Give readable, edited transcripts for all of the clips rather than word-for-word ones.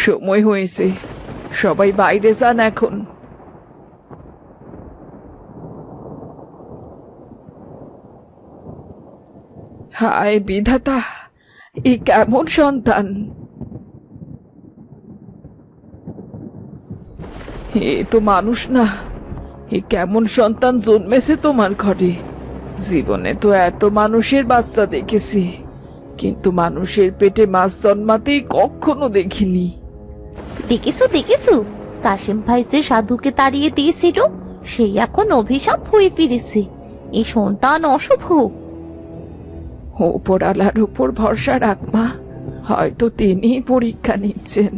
সময় হয়েছে, সবাই বাইরে যান এখন। হায় বিধাতা, এ কেমন সন্তান! এ তো মানুষ না, এ কেমন সন্তান জন্মেছে তোমার ঘরে? জীবনে তো এত মানুষের বাচ্চা দেখেছি, কিন্তু মানুষের পেটে মাছ জন্মাতেই কখনো দেখিনি। দেখেছো দেখেছো, কাশেম ভাই যে সাধুকে তাড়িয়ে দিয়েছিল সেই এখন অভিশাপ হয়ে ফিরেছে। এই সন্তান অশুভ। ওপরওয়ালার উপর ভরসা রাখ মা, হয়তো তিনি পরীক্ষা নিচ্ছেন।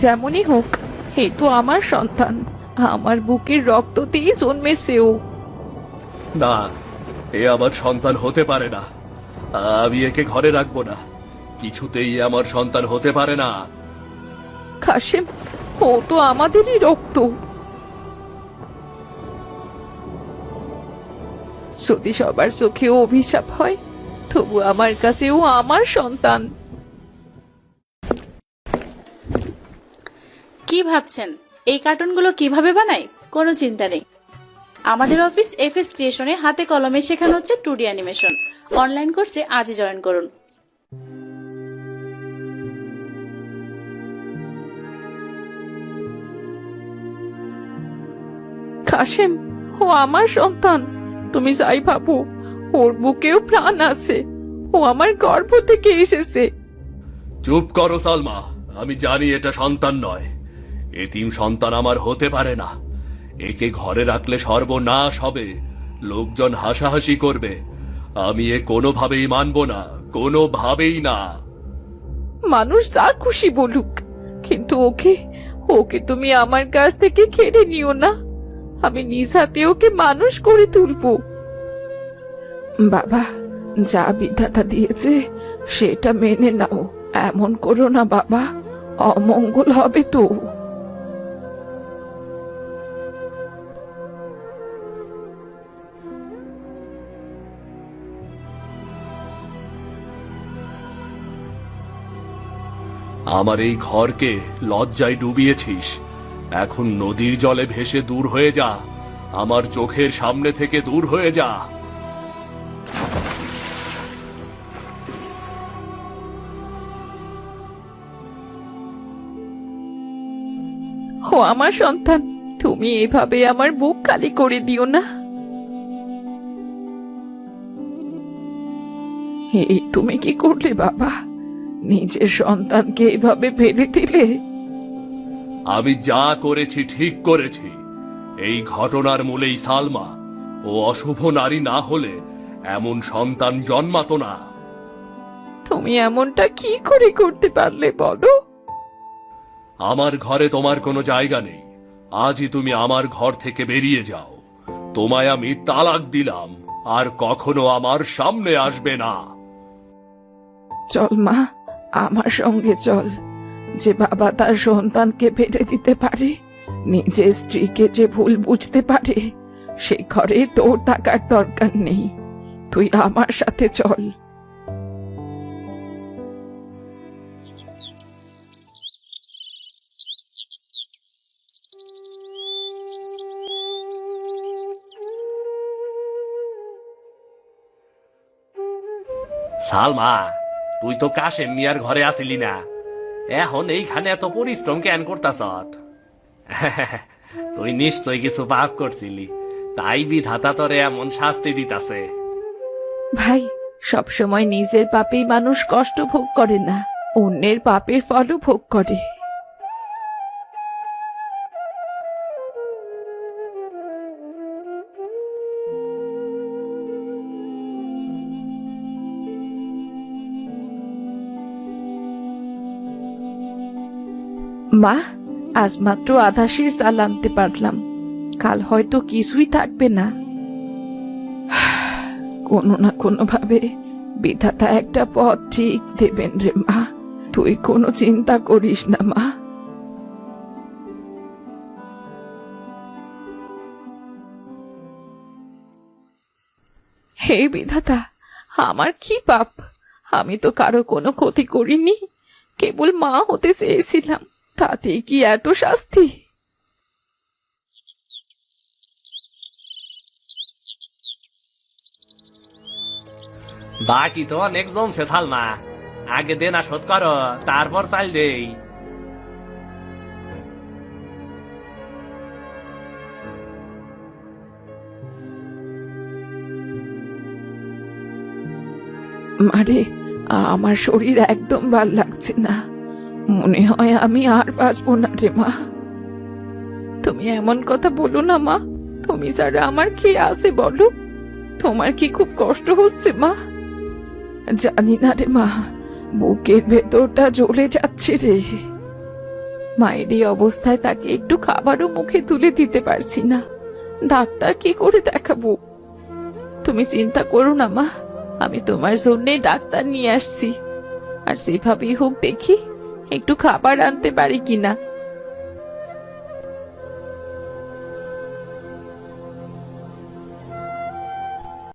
যেমনই হোক, এ তো আমার সন্তান, আমার বুকের রক্ততেই জন্মেছে ও। না, এ আমার সন্তান হতে পারে না। আমি একে ঘরে রাখবো না, কিছুতেই আমার সন্তান হতে পারে না। কাশেম, ও তো আমাদেরই রক্ত। যদি সবার চোখেও অভিশাপ হয়, তবু আমার কাছেও আমার সন্তান। কি ভাবছেন এই কার্টুনগুলো কিভাবে বানাই? কোনো চিন্তা নেই। আমাদের অফিস এফএস ক্রিয়েশনে হাতে কলমে শেখানো হচ্ছে 2D অ্যানিমেশন। অনলাইন কোর্সে আজই জয়েন করুন। কাশেম, ও আমার সন্তান। তুমি যাই ভাবো, ওর বুকেও প্রাণ আছে, ও আমার গর্ভ থেকে এসেছে। চুপ করো সালমা, আমি জানি এটা সন্তান নয়। এতিম সন্তান আমার হতে পারে না। একে ঘরে রাখলে সর্বনাশ হবে, লোকজন হাসাহাসি করবে। আমি এ কোনোভাবেই মানব না, কোনোভাবেই না। মানুষ যা খুশি বলুক, কিন্তু ওকে ওকে তুমি আমার কাছ থেকে কেড়ে নিও না। আমি নিজ হাতে ওকে মানুষ করে তুলবো। বাবা, যা বিধাতা দিয়েছে সেটা মেনে নাও। এমন করো না বাবা, অমঙ্গল হবে তো। আমার এই ঘরকে লজ্জায় ডুবিয়েছিস, এখন নদীর জলে ভেসে দূর হয়ে যা, আমার চোখের সামনে থেকে দূর হয়ে যা। ও আমার সন্তান, তুমি এভাবে আমার বুক খালি করে দিও না। এই তুমি কি করলে বাবা? নিজের সন্তানকে এভাবে ফেলে দিলে? আমি যা করেছি ঠিক করেছি। এই ঘটনার মূলেই সালমা। ও অশুভ নারী না হলে এমন সন্তান জন্মাতো না। তুমি এমনটা কি করে করতে পারলে বলো? আমার ঘরে তোমার কোনো জায়গা নেই। আজই তুমি আমার ঘর থেকে বেরিয়ে যাও। তোমায় আমি তালাক দিলাম, আর কখনো আমার সামনে আসবে না। চল মা, আমার সঙ্গে চল। যে বাবা তার সন্তানকে ফেলে দিতে পারে, নিজের স্ত্রীকে যে ভুল বুঝতে পারে, সেই ঘরে তোর থাকার দরকার নেই। তুই আমার সাথে চল। সালমা, তুই তো কাশেম মিয়ার ঘরে আসিলি না, এখন এইখানে এত পরিশ্রম কেন করতাস? তুই নিশ্চয় কিছু পাপ করছিলি, তাই বিধাতা তোরে এমন শাস্তি দিতাছে। ভাই, সবসময় নিজের পাপেই মানুষ কষ্ট ভোগ করে না, অন্যের পাপের ফলও ভোগ করে। মা, আজ মাত্র আধা শির চাল আনতে পারলাম, কাল হয়তো কিছুই থাকবে না। কোনো না কোনো ভাবে বিধাতা একটা পথ ঠিক দেবেন রে মা, তুই কোনো চিন্তা করিস না মা। হে বিধাতা, আমার কি পাপ? আমি তো কারো কোনো ক্ষতি করিনি, কেবল মা হতে চেয়েছিলাম, তাতে কি এত শাস্তি? বাকি তো অনেক জমছে সালমা, আগে দেনা শোধ করো, তারপর চাল দেই। মারে, আমার শরীর একদম ভাল লাগছে না, মনে হয় আমি আর বাঁচবো না রে মা। তুমি এমন কথা বলো না মা, তুমি ছাড়া আমার কি আছে বলো? তোমার কি খুব কষ্ট হচ্ছে মা? জানি না রে মা, বুকের ভেতরটা জ্বলে যাচ্ছে রে। মায়ের এই অবস্থায় তাকে একটু খাবারও মুখে তুলে দিতে পারছি না, ডাক্তার কি করে দেখাবো? তুমি চিন্তা করো না মা, আমি তোমার জন্যে ডাক্তার নিয়ে আসছি, আর সেভাবেই হোক দেখি একটু খাবার আনতে পারি কিনা।